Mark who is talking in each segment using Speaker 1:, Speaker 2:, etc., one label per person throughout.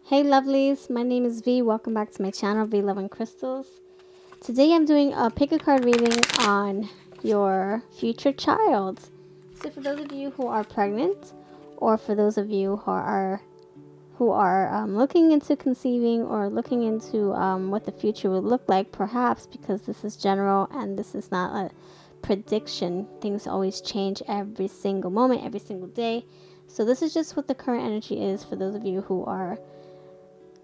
Speaker 1: Hey lovelies, my name is V. Welcome back to my channel, V Love and Crystals. Today I'm doing a pick a card reading on your future child. So for those of you who are pregnant, or for those of you who are looking into conceiving or looking into what the future would look like, perhaps because this is general and this is not a prediction. Things always change every single moment, every single day. So this is just what the current energy is for those of you who are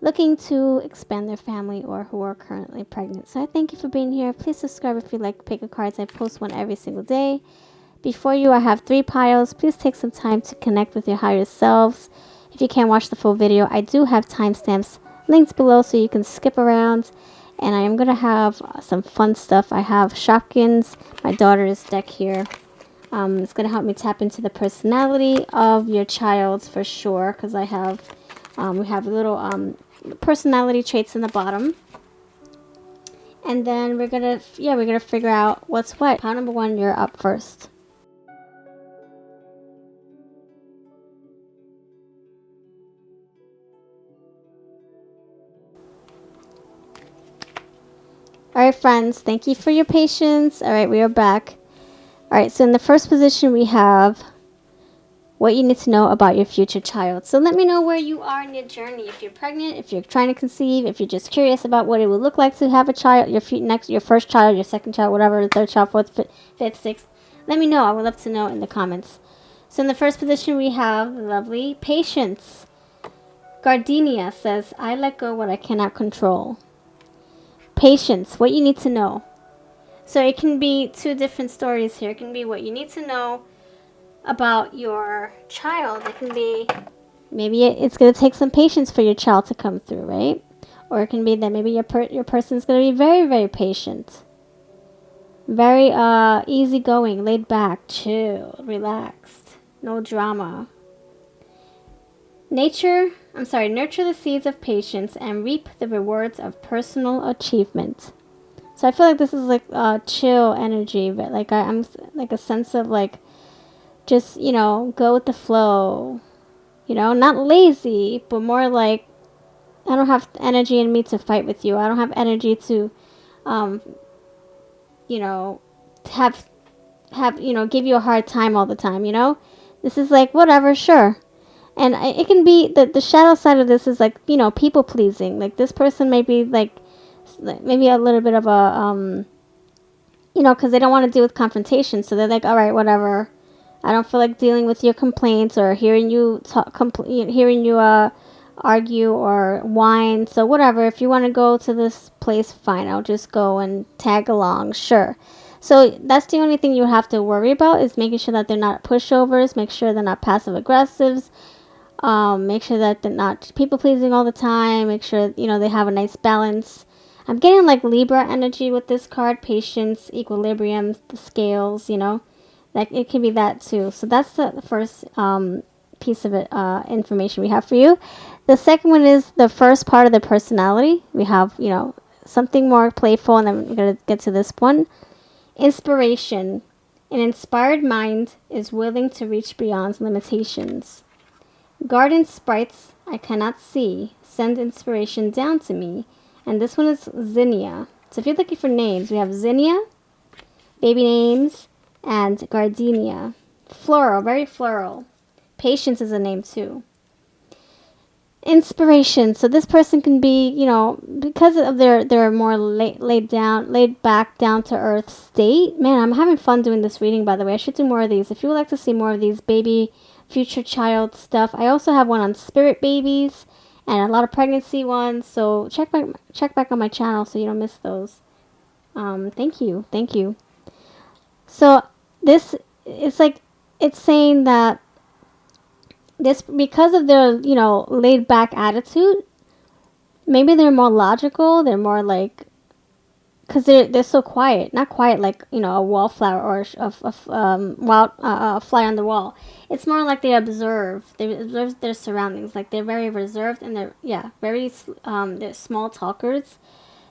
Speaker 1: looking to expand their family or who are currently pregnant. So I thank you for being here. Please subscribe if you like pick a cards. I post one every single day. Before you, I have 3 piles. Please take some time to connect with your higher selves. If you can't watch the full video, I do have timestamps linked below so you can skip around. And I am going to have some fun stuff. I have Shopkins, my daughter's deck here. It's going to help me tap into the personality of your child for sure, because we have little personality traits in the bottom. And then we're going to figure out what's what. Pile number 1, you're up first. Alright friends, thank you for your patience. Alright, we are back. Alright, so in the first position we have what you need to know about your future child. So let me know where you are in your journey. If you're pregnant, if you're trying to conceive, if you're just curious about what it would look like to have a child, your first child, your second child, whatever, third child, fourth, fifth, sixth. Let me know. I would love to know in the comments. So in the first position we have the lovely Patience. Gardenia says, I let go what I cannot control. Patience, what you need to know. So it can be 2 different stories here. It can be what you need to know about your child. It can be maybe it's going to take some patience for your child to come through, right? Or it can be that maybe your person is going to be very, very patient, very easygoing, laid back, chill, relaxed, no drama. Nurture the seeds of patience and reap the rewards of personal achievement. So I feel like this is like chill energy, but like I'm like a sense of like just, go with the flow, not lazy, but more like I don't have energy in me to fight with you. I don't have energy to, you know, give you a hard time all the time, This is like, whatever, sure. And it can be the shadow side of this is like, people pleasing. Like this person may be like maybe a little bit of a, because they don't want to deal with confrontation. So they're like, all right, whatever. I don't feel like dealing with your complaints or hearing you argue or whine. So whatever. If you want to go to this place, fine. I'll just go and tag along. Sure. So that's the only thing you have to worry about is making sure that they're not pushovers. Make sure they're not passive aggressives. Make sure that they're not people pleasing all the time. Make sure, they have a nice balance. I'm getting like Libra energy with this card. Patience, equilibrium, the scales, Like it can be that too. So that's the first piece of it, information we have for you. The second one is the first part of the personality. We have, something more playful, and then we're going to get to this one. Inspiration. An inspired mind is willing to reach beyond limitations. Garden sprites I cannot see send inspiration down to me. And this one is Zinnia. So if you're looking for names, we have Zinnia, baby names, and Gardenia. Floral, very floral. Patience is a name too. Inspiration. So this person can be, because of their more laid back, down to earth state. Man, I'm having fun doing this reading, by the way. I should do more of these. If you would like to see more of these baby, future child stuff, I also have one on spirit babies and a lot of pregnancy ones. So check back on my channel so you don't miss those. Thank you. So this, it's saying that this, because of their, laid back attitude, maybe they're more logical, they're more like, because they're so quiet, not quiet like, a wallflower or a fly on the wall. It's more like they observe their surroundings, like they're very reserved and they're small talkers.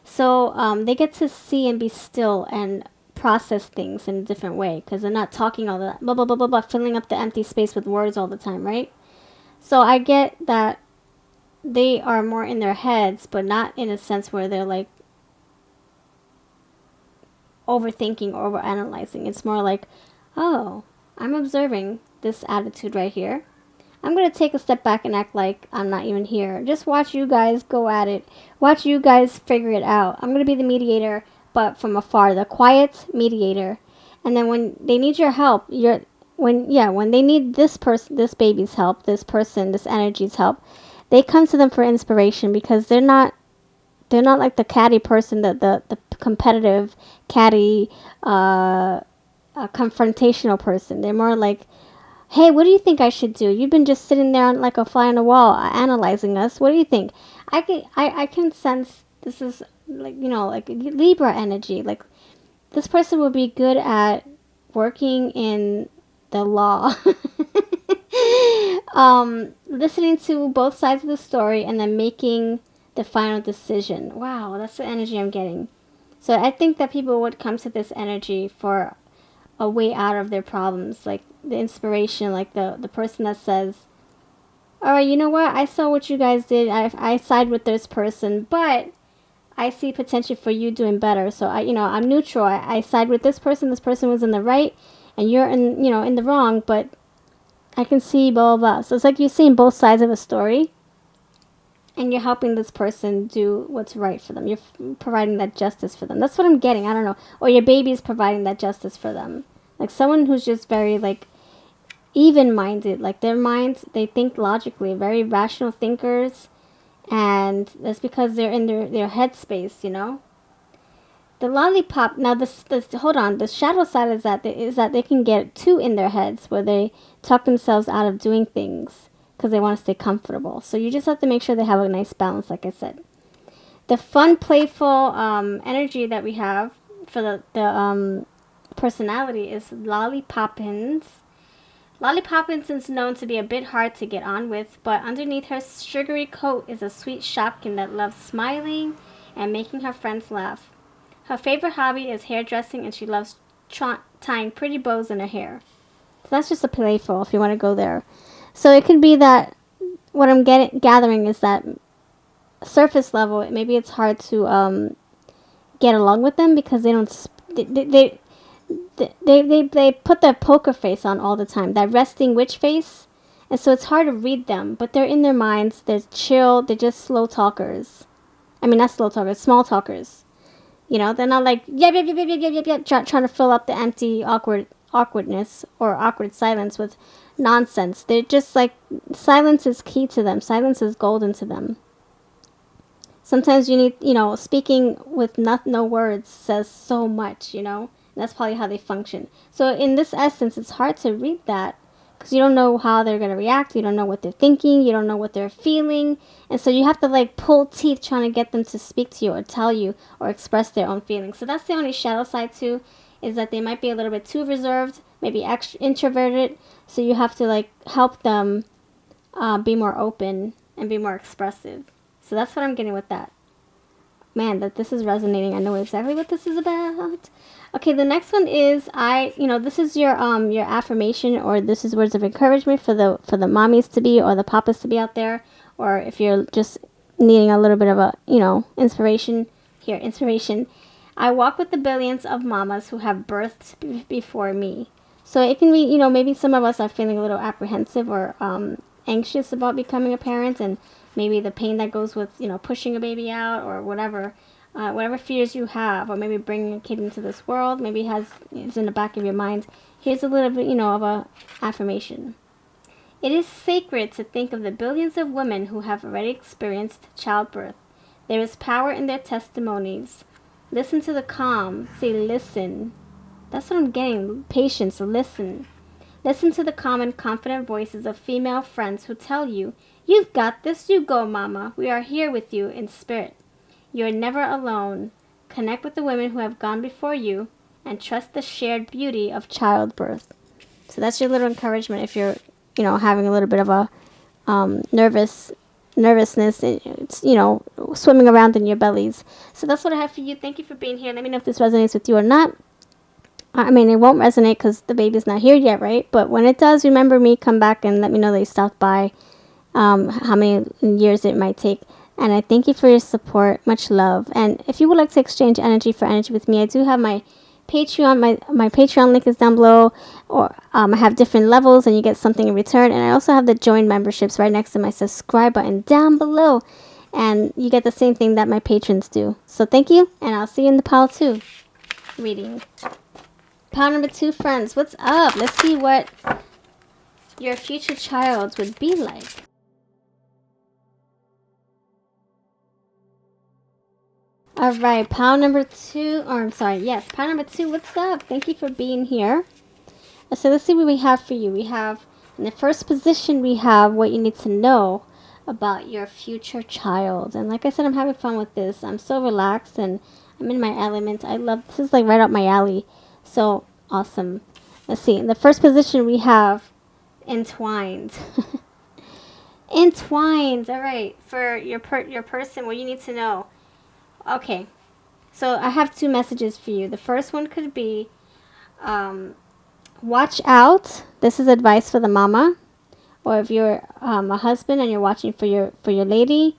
Speaker 1: So they get to see and be still and process things in a different way because they're not talking all that blah blah blah blah blah, filling up the empty space with words all the time, right? So I get that they are more in their heads, but not in a sense where they're like overthinking or overanalyzing. It's more like, oh, I'm observing this attitude right here. I'm going to take a step back and act like I'm not even here. Just watch you guys go at it. Watch you guys figure it out. I'm going to be the mediator, but from afar, the quiet mediator. And then when they need your help, when they need this person, this baby's help, this person, this energy's help, they come to them for inspiration because they're not like the catty person, the competitive catty confrontational person. They're more like, hey, what do you think I should do? You've been just sitting there like a fly on the wall, analyzing us. What do you think? I can sense this is like, like Libra energy. Like, this person would be good at working in the law. Listening to both sides of the story and then making the final decision. Wow, that's the energy I'm getting. So I think that people would come to this energy for a way out of their problems, like the inspiration, like the person that says, all right, you know what, I saw what you guys did, I side with this person, but I see potential for you doing better, so I'm neutral. I side with this person was in the right and you're in the wrong, but I can see blah blah blah. So it's like you're seeing both sides of a story and you're helping this person do what's right for them. You're providing that justice for them. That's what I'm getting. I don't know. Or your baby's providing that justice for them. Like someone who's just very, like, even-minded. Like their minds, they think logically. Very rational thinkers. And that's because they're in their headspace, The lollipop, now this hold on. The shadow side is that they can get too in their heads where they talk themselves out of doing things because they want to stay comfortable. So you just have to make sure they have a nice balance, like I said. The fun, playful energy that we have for the personality is Lollipoppins. Lollipoppins is known to be a bit hard to get on with, but underneath her sugary coat is a sweet shopkin that loves smiling and making her friends laugh. Her favorite hobby is hairdressing, and she loves tying pretty bows in her hair. So that's just a playful, if you want to go there. So it could be that what I'm gathering is that surface level, maybe it's hard to get along with them because they don't. They put their poker face on all the time, that resting witch face, and so it's hard to read them. But they're in their minds. They're chill. They're just slow talkers. I mean, not slow talkers, small talkers. They're not like trying to fill up the empty awkwardness or awkward silence with nonsense. They're just like, silence is key to them. Silence is golden to them. Sometimes you need, speaking with no words says so much, That's probably how they function. So in this essence, it's hard to read that because you don't know how they're going to react. You don't know what they're thinking. You don't know what they're feeling. And so you have to like pull teeth trying to get them to speak to you or tell you or express their own feelings. So that's the only shadow side too, is that they might be a little bit too reserved, maybe introverted. So you have to like help them be more open and be more expressive. So that's what I'm getting with that. Man, that this is resonating. I know exactly what this is about. Okay, the next one is this is your affirmation, or this is words of encouragement for the mommies to be, or the papas to be out there, or if you're just needing a little bit of a inspiration. Here, inspiration. I walk with the billions of mamas who have birthed before me. So it can be, maybe some of us are feeling a little apprehensive or anxious about becoming a parent, and maybe the pain that goes with, pushing a baby out or whatever fears you have, or maybe bringing a kid into this world, maybe is in the back of your mind. Here's a little bit, of a affirmation. It is sacred to think of the billions of women who have already experienced childbirth. There is power in their testimonies. Listen to the calm. Say listen. That's what I'm getting. Patience. Listen. Listen to the calm and confident voices of female friends who tell you, you've got this, you go, mama. We are here with you in spirit. You are never alone. Connect with the women who have gone before you and trust the shared beauty of childbirth. So that's your little encouragement if you're, having a little bit of a nervousness. It's, swimming around in your bellies. So that's what I have for you. Thank you for being here. Let me know if this resonates with you or not. I mean, it won't resonate because the baby's not here yet, right? But when it does, remember me, come back and let me know that you stopped by. how many years it might take. And I thank you for your support. Much love. And if you would like to exchange energy for energy with me, I do have my Patreon. My Patreon link is down below. Or I have different levels and you get something in return. And I also have the join memberships right next to my subscribe button down below. And you get the same thing that my patrons do. So thank you, and I'll see you in the pile 2 reading. Pile number 2, friends. What's up? Let's see what your future child would be like. Alright, pile number 2, or I'm sorry, yes, pile number 2, what's up? Thank you for being here. So let's see what we have for you. We have, in the first position, we have what you need to know about your future child. And like I said, I'm having fun with this. I'm so relaxed and I'm in my element. I love, this is like right up my alley. So awesome. Let's see, in the first position, we have entwined. Entwined, alright, for your person, what you need to know. Okay, so I have 2 messages for you. The first one could be, watch out. This is advice for the mama, or if you're a husband and you're watching for your lady.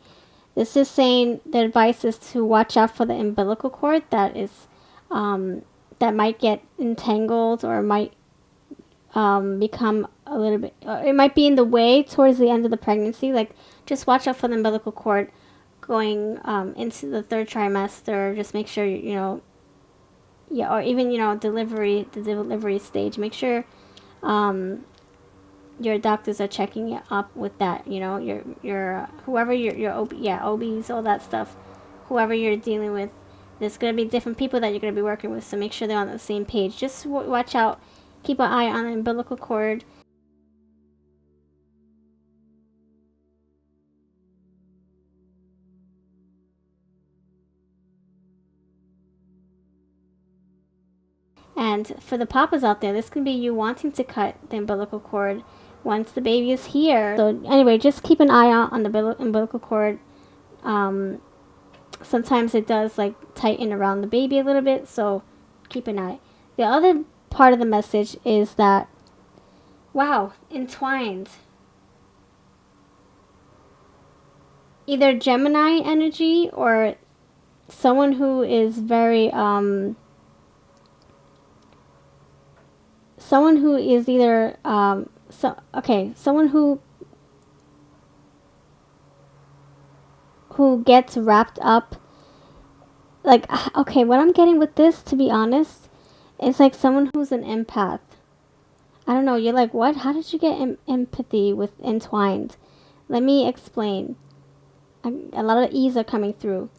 Speaker 1: This is saying the advice is to watch out for the umbilical cord that is that might get entangled or might become a little bit. It might be in the way towards the end of the pregnancy. Like just watch out for the umbilical cord going into the 3rd trimester. Just make sure you know. Yeah, or even the delivery stage. Make sure your doctors are checking it up with that. Your whoever your OBs, all that stuff. Whoever you're dealing with, there's gonna be different people that you're gonna be working with. So make sure they're on the same page. Just watch out. Keep an eye on the umbilical cord. And for the papas out there, this can be you wanting to cut the umbilical cord once the baby is here. So anyway, just keep an eye out on the umbilical cord. Sometimes it does like tighten around the baby a little bit, so keep an eye. The other part of the message is that, wow, entwined. Either Gemini energy or someone who is very someone who is either someone who gets wrapped up, like, okay, what I'm getting with this, to be honest, is like someone who's an empath. I don't know, you're like, what? How did you get empathy with entwined? Let me explain. A lot of E's are coming through.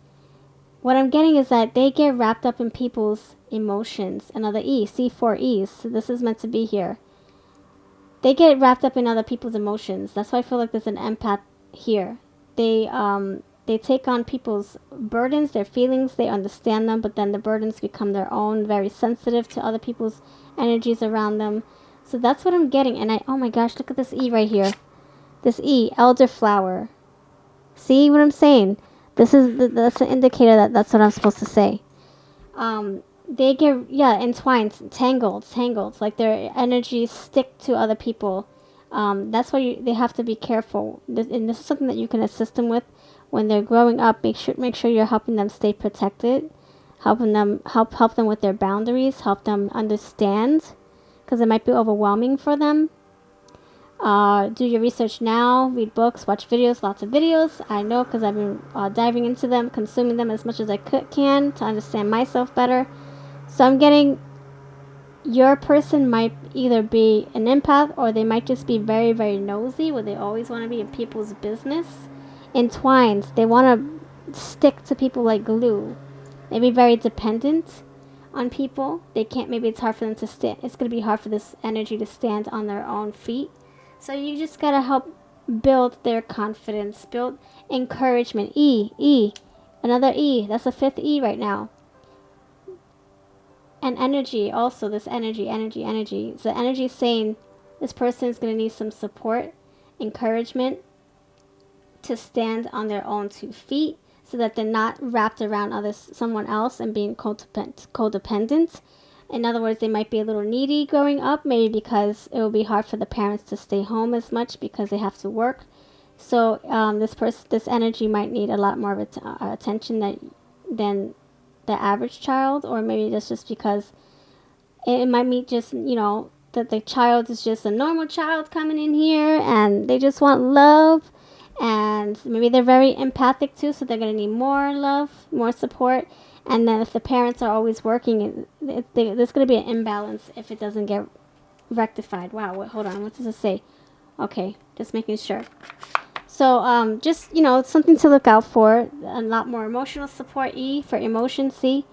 Speaker 1: What I'm getting is that they get wrapped up in people's emotions. Another E, see 4 E's. So this is meant to be here. They get wrapped up in other people's emotions. That's why I feel like there's an empath here. They take on people's burdens, their feelings, they understand them, but then the burdens become their own, very sensitive to other people's energies around them. So that's what I'm getting. And oh my gosh, look at this E right here. This E, elderflower. See what I'm saying? That's an indicator that that's what I'm supposed to say. They get, entwined, tangled. Like their energies stick to other people. That's why they have to be careful. And this is something that you can assist them with when they're growing up. Make sure you're helping them stay protected, helping them help them with their boundaries, help them understand, because it might be overwhelming for them. Do your research now, read books, watch videos, lots of videos. I know because I've been diving into them, consuming them as much as I can to understand myself better. So I'm getting your person might either be an empath or they might just be very, very nosy, where they always want to be in people's business. Entwined, they want to stick to people like glue. They be very dependent on people. They can't, maybe it's hard for them to stand. It's going to be hard for this energy to stand on their own feet. So you just got to help build their confidence, build encouragement. E, another E. That's the 5th E right now. And energy also, this energy. So energy is saying this person is going to need some support, encouragement to stand on their own 2 feet so that they're not wrapped around someone else and being codependent. In other words, they might be a little needy growing up, maybe because it will be hard for the parents to stay home as much because they have to work. So this energy might need a lot more of attention than the average child, or maybe that's just because it might mean just, that the child is just a normal child coming in here and they just want love, and maybe they're very empathic too, so they're going to need more love, more support. And then if the parents are always working, there's going to be an imbalance if it doesn't get rectified. Wow, hold on, what does it say? Okay, just making sure. So just, something to look out for. A lot more emotional support, E for emotion, C.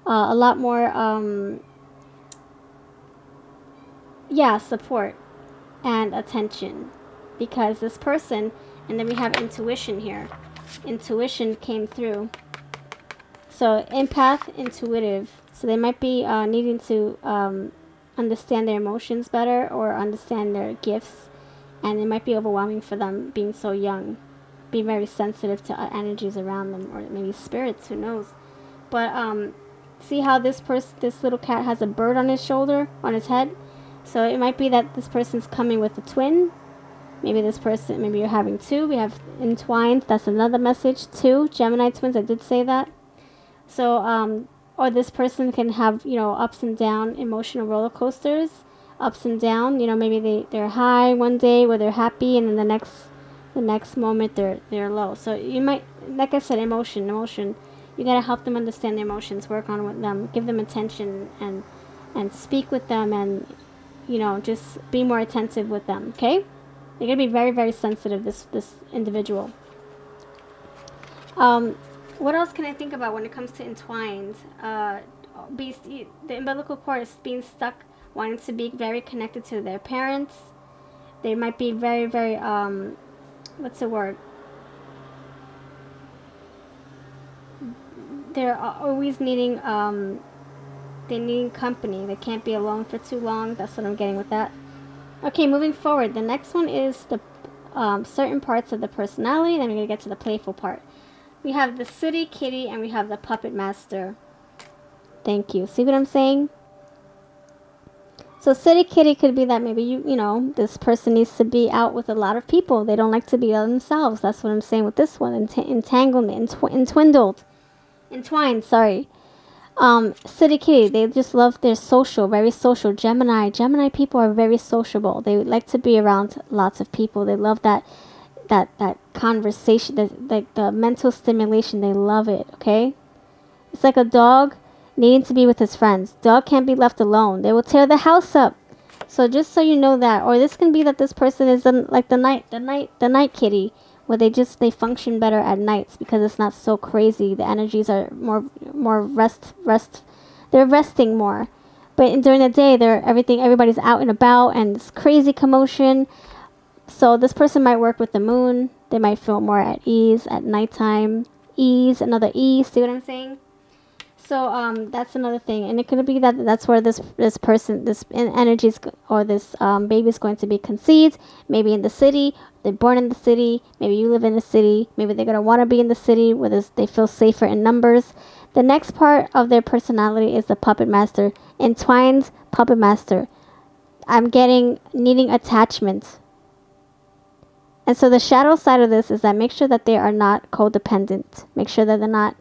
Speaker 1: A lot more support and attention, because this person, and then we have intuition here. Intuition came through. So empath, intuitive. So they might be needing to understand their emotions better, or understand their gifts, and it might be overwhelming for them being so young. Be very sensitive to energies around them, or maybe spirits, who knows. But see how this little cat has a bird on his shoulder, on his head? So it might be that this person's coming with a twin. Maybe you're having two. We have entwined. That's another message. Two Gemini twins. I did say that. So, or this person can have, ups and down emotional roller coasters, ups and down. Maybe they're high one day where they're happy, and then the next moment they're low. So you might, like I said, emotion. You gotta help them understand their emotions, work on with them, give them attention, and speak with them, and just be more attentive with them. Okay, they're gonna be very, very sensitive. This individual. What else can I think about when it comes to entwined? The umbilical cord is being stuck, wanting to be very connected to their parents. They might be very, very, what's the word? They're always needing, they need company. They can't be alone for too long. That's what I'm getting with that. Okay, moving forward. The next one is the certain parts of the personality. Then we're going to get to the playful part. We have the city kitty, and we have the puppet master. Thank you. See what I'm saying? So city kitty could be that maybe this person needs to be out with a lot of people. They don't like to be by themselves. That's what I'm saying with this one. Entanglement, entwined. Sorry. City kitty. They just love their social, very social. Gemini people are very sociable. They like to be around lots of people. They love that conversation, the mental stimulation. They love it. Okay, it's like a dog needing to be with his friends. Dog can't be left alone. They will tear the house up. So just so you know that, or this can be that this person is like the night kitty, where they function better at nights because it's not so crazy. The energies are more rest. They're resting more, but during the day everybody's out and about, and it's crazy commotion. So this person might work with the moon. They might feel more at ease at nighttime. Ease, another E. See what I'm saying? So that's another thing, and it could be that's where this person, this energy or this baby is going to be conceived. Maybe in the city. They're born in the city. Maybe you live in the city. Maybe they're gonna want to be in the city where they feel safer in numbers. The next part of their personality is the puppet master. Entwined puppet master. I'm getting needing attachment. And so the shadow side of this is that make sure that they are not codependent. Make sure that they're not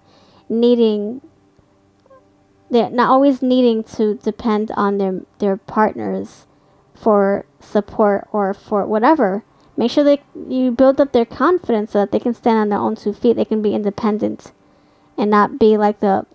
Speaker 1: always needing to depend on their partners for support or for whatever. Make sure you build up their confidence so that they can stand on their own 2 feet. They can be independent and not be like the,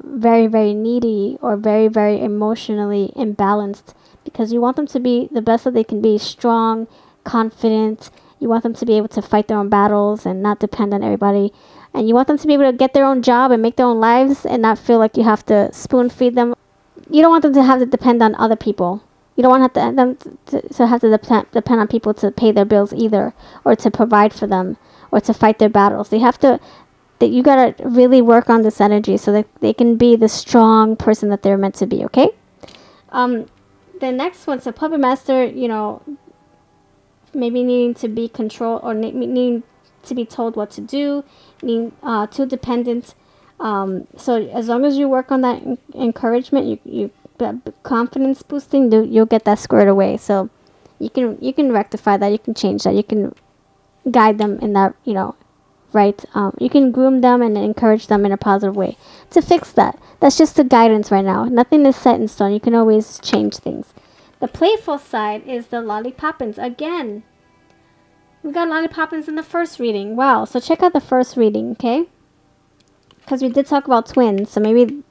Speaker 1: very, very needy or very, very emotionally imbalanced, because you want them to be the best that they can be, strong, confident. You want them to be able to fight their own battles and not depend on everybody. And you want them to be able to get their own job and make their own lives and not feel like you have to spoon feed them. You don't want them to have to depend on other people. You don't want them to have to depend on people to pay their bills either, or to provide for them, or to fight their battles. You gotta really work on this energy so that they can be the strong person that they're meant to be. Okay. The next one's a puppet master. Maybe needing to be controlled, or needing to be told what to do, being too dependent. So as long as you work on that encouragement, you confidence boosting, you'll get that squared away. So you can rectify that. You can change that. You can guide them in that, right. You can groom them and encourage them in a positive way to fix that. That's just the guidance right now. Nothing is set in stone. You can always change things. The playful side is the lollipoppins. Again, we got lollipoppins in the first reading. Wow. So check out the first reading, okay? Because we did talk about twins. So maybe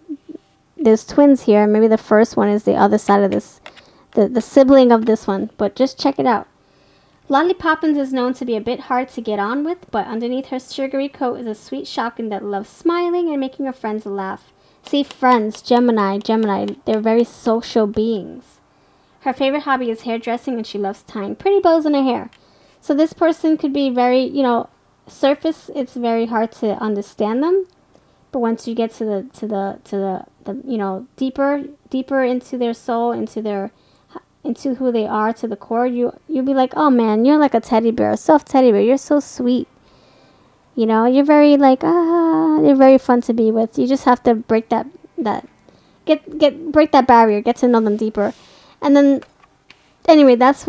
Speaker 1: there's twins here. Maybe the first one is the other side of this, the sibling of this one. But just check it out. Lollipoppins is known to be a bit hard to get on with, but underneath her sugary coat is a sweet shopkin that loves smiling and making her friends laugh. See, friends, Gemini, they're very social beings. Her favorite hobby is hairdressing, and she loves tying pretty bows in her hair. So this person could be very, surface, it's very hard to understand them. But once you get to the deeper into their soul, into who they are to the core, you'll be like, oh man, you're like a teddy bear, a soft teddy bear. You're so sweet. You're very you're very fun to be with. You just have to break that break that barrier, get to know them deeper. And then anyway, that's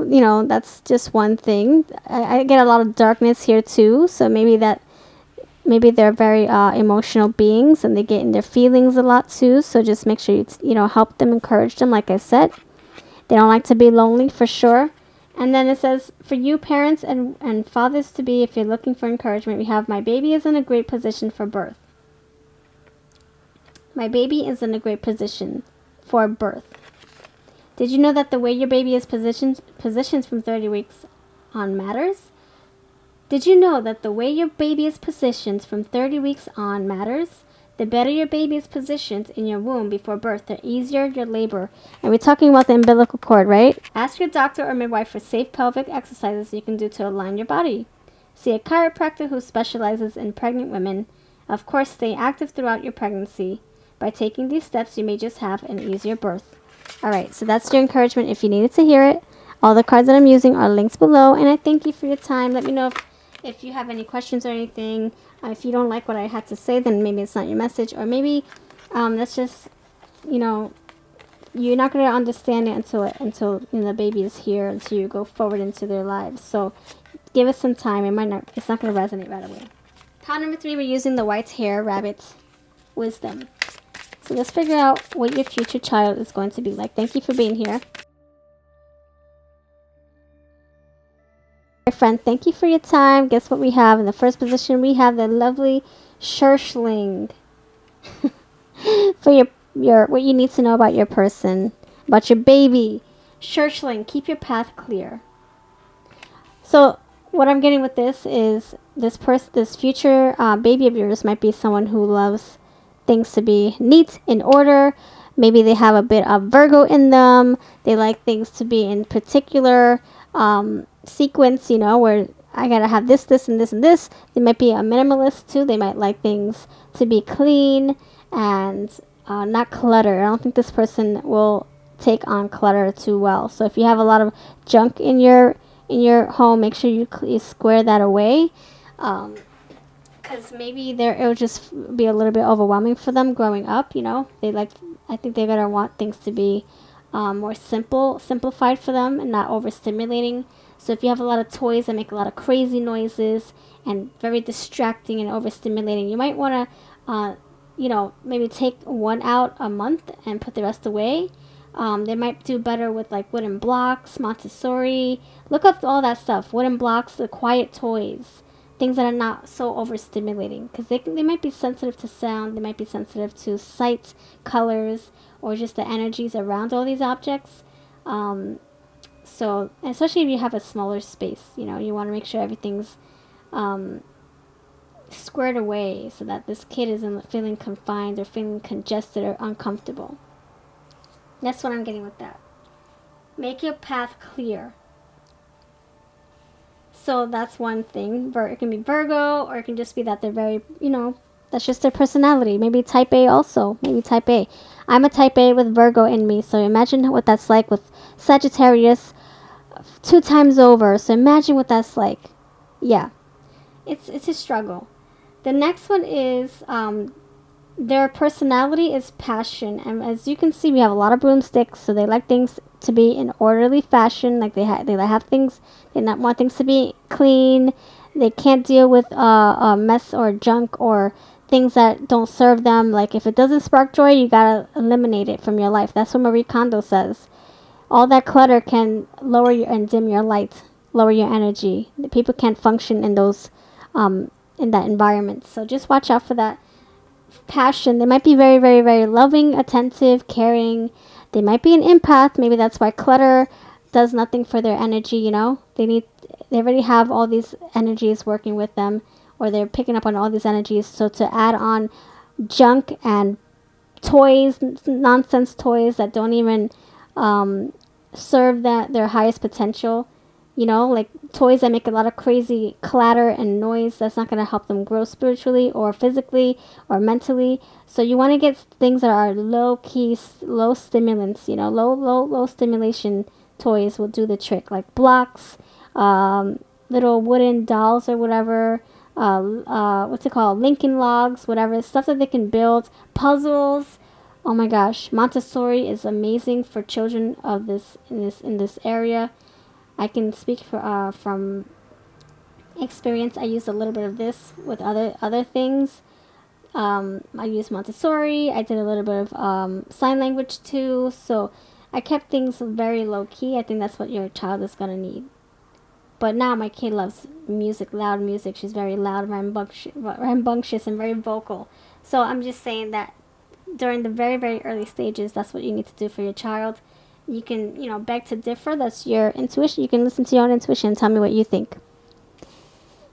Speaker 1: just one thing. I get a lot of darkness here too, so maybe they're very emotional beings and they get in their feelings a lot too. So just make sure you help them, encourage them, like I said. They don't like to be lonely, for sure. And then it says, for you parents and fathers-to-be, if you're looking for encouragement, we have, my baby is in a great position for birth. My baby is in a great position for birth. Did you know that the way your baby is positions from 30 weeks on matters? Did you know that the way your baby is positioned from 30 weeks on matters? The better your baby is positioned in your womb before birth, the easier your labor. And we're talking about the umbilical cord, right? Ask your doctor or midwife for safe pelvic exercises you can do to align your body. See a chiropractor who specializes in pregnant women. Of course, stay active throughout your pregnancy. By taking these steps, you may just have an easier birth. Alright, so that's your encouragement if you needed to hear it. All the cards that I'm using are linked below, and I thank you for your time. Let me know if you have any questions or anything. If you don't like what I had to say, then maybe it's not your message, or maybe that's just, you're not going to understand it until the baby is here, until you go forward into their lives. So give it some time. It's not going to resonate right away. Pile number 3, we're using the white hair rabbit wisdom. So let's figure out what your future child is going to be like. Thank you for being here. My friend, thank you for your time. Guess what we have? In the first position, we have the lovely Scherschling. For your what you need to know about your person, about your baby. Scherschling, keep your path clear. So what I'm getting with this is this future baby of yours might be someone who loves things to be neat, in order. Maybe they have a bit of Virgo in them. They like things to be in particular sequence, where I gotta have this, this, and this, and this. They might be a minimalist too. They might like things to be clean and not clutter. I don't think this person will take on clutter too well. So if you have a lot of junk in your home, make sure you square that away. Because maybe it'll just be a little bit overwhelming for them growing up. I think they're gonna want things to be more simplified for them, and not overstimulating. So if you have a lot of toys that make a lot of crazy noises and very distracting and overstimulating, you might want to, maybe take one out a month and put the rest away. They might do better with like wooden blocks, Montessori. Look up all that stuff. Wooden blocks, the quiet toys, things that are not so overstimulating, because they might be sensitive to sound. They might be sensitive to sight, colors, or just the energies around all these objects. So especially if you have a smaller space, you want to make sure everything's squared away so that this kid isn't feeling confined or feeling congested or uncomfortable. That's what I'm getting with that. Make your path clear. So that's one thing. It can be Virgo, or it can just be that they're very, that's just their personality. Maybe type A also. Maybe type A. I'm a type A with Virgo in me, so imagine what that's like with Sagittarius 2 times over. So imagine what that's like. Yeah. It's a struggle. The next one is their personality is passion, and as you can see, we have a lot of broomsticks, so they like things to be in orderly fashion. Like they have things, they not want things to be clean. They can't deal with mess or junk or things that don't serve them. Like if it doesn't spark joy, you gotta eliminate it from your life. That's what Marie Kondo says. All that clutter can lower your and dim your light, lower your energy. The people can't function in those, in that environment. So just watch out for that passion. They might be very, very, very loving, attentive, caring. They might be an empath. Maybe that's why clutter does nothing for their energy. They already have all these energies working with them, or they're picking up on all these energies. So to add on junk and toys, nonsense toys that don't even serve their highest potential. Like toys that make a lot of crazy clatter and noise that's not going to help them grow spiritually or physically or mentally. So you want to get things that are low key, low stimulants, low stimulation toys will do the trick. Like blocks, little wooden dolls or whatever, what's it called? Lincoln logs, whatever, stuff that they can build, puzzles. Oh my gosh, Montessori is amazing for children of this area. I can speak from experience. I used a little bit of this with other things. I used Montessori. I did a little bit of sign language too. So I kept things very low key. I think that's what your child is gonna need. But now my kid loves music, loud music. She's very loud, rambunctious, and very vocal. So I'm just saying that during the very, very early stages, that's what you need to do for your child. You can, beg to differ. That's your intuition. You can listen to your own intuition and tell me what you think.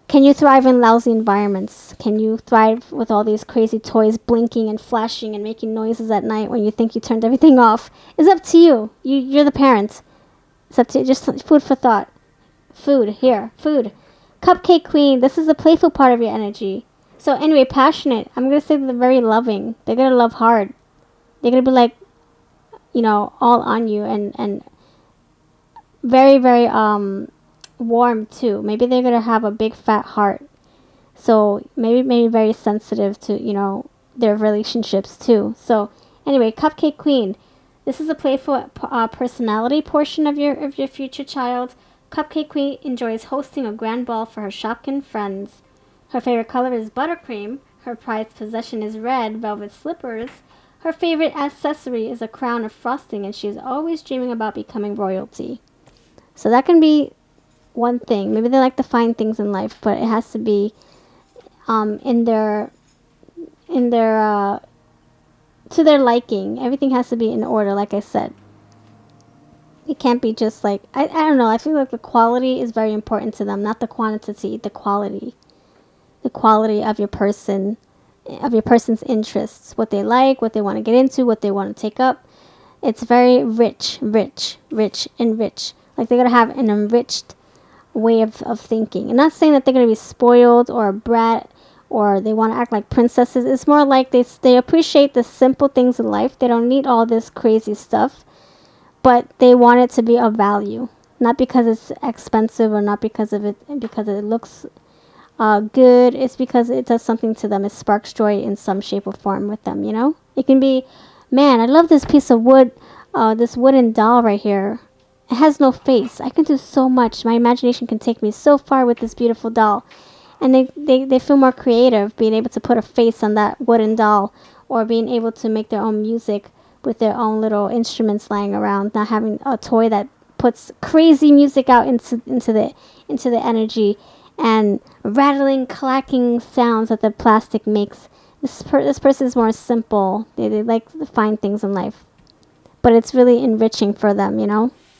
Speaker 1: Can you thrive in lousy environments? Can you thrive with all these crazy toys blinking and flashing and making noises at night when you think you turned everything off? It's up to you. You're the parent. It's up to you. Just food for thought. Food. Here. Food. Cupcake queen. This is the playful part of your energy. So anyway, passionate. I'm going to say they're very loving. They're going to love hard. They're going to be like, all on you and very, very warm too. Maybe they're going to have a big fat heart. So maybe very sensitive to, their relationships too. So anyway, Cupcake Queen. This is a playful personality portion of your future child. Cupcake Queen enjoys hosting a grand ball for her Shopkin friends. Her favorite color is buttercream. Her prized possession is red velvet slippers. Her favorite accessory is a crown of frosting, and she is always dreaming about becoming royalty. So that can be one thing. Maybe they like to find things in life, but it has to be in their to their liking. Everything has to be in order, like I said. It can't be just like I don't know. I feel like the quality is very important to them, not the quantity, the quality. The quality of your person, of your person's interests, what they like, what they want to get into, what they want to take up. It's very rich. Like they're going to have an enriched way of thinking. I'm not saying that they're going to be spoiled or a brat or they want to act like princesses. It's more like they appreciate the simple things in life. They don't need all this crazy stuff, but they want it to be of value. Not because it's expensive or not because it looks good. It's because it does something to them. It sparks joy in some shape or form with them, It can be, man, I love this piece of wood, this wooden doll right here. It has no face. I can do so much. My imagination can take me so far with this beautiful doll. And they feel more creative being able to put a face on that wooden doll or being able to make their own music with their own little instruments lying around, not having a toy that puts crazy music out into the energy and rattling, clacking sounds that the plastic makes. This person is more simple. They like to find things in life, but it's really enriching for them,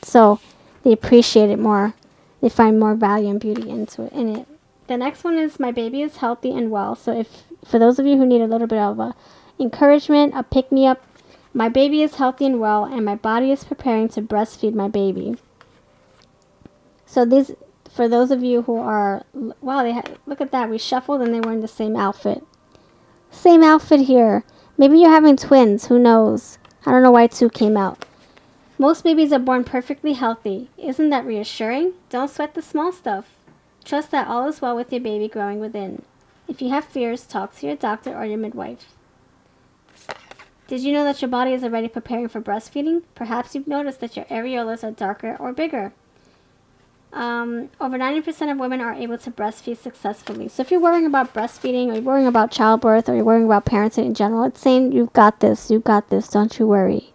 Speaker 1: So they appreciate it more. They find more value and beauty in it. The next one is my baby is healthy and well. So if for those of you who need a little bit of a encouragement, a pick me up, my baby is healthy and well, and my body is preparing to breastfeed my baby. So these. For those of you who are, wow, look at that. We shuffled and they were in the same outfit. Same outfit here. Maybe you're having twins. Who knows? I don't know why two came out. Most babies are born perfectly healthy. Isn't that reassuring? Don't sweat the small stuff. Trust that all is well with your baby growing within. If you have fears, talk to your doctor or your midwife. Did you know that your body is already preparing for breastfeeding? Perhaps you've noticed that your areolas are darker or bigger. Over 90% of women are able to breastfeed successfully. So if you're worrying about breastfeeding, or you're worrying about childbirth, or you're worrying about parenting in general, it's saying you've got this, don't you worry.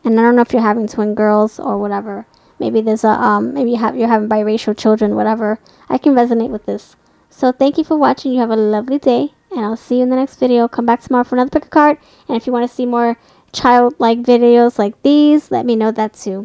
Speaker 1: And I don't know if you're having twin girls or whatever. Maybe there's maybe you're having biracial children, whatever. I can resonate with this. So thank you for watching. You have a lovely day, and I'll see you in the next video. Come back tomorrow for another pick a card. And if you want to see more childlike videos like these, let me know that too.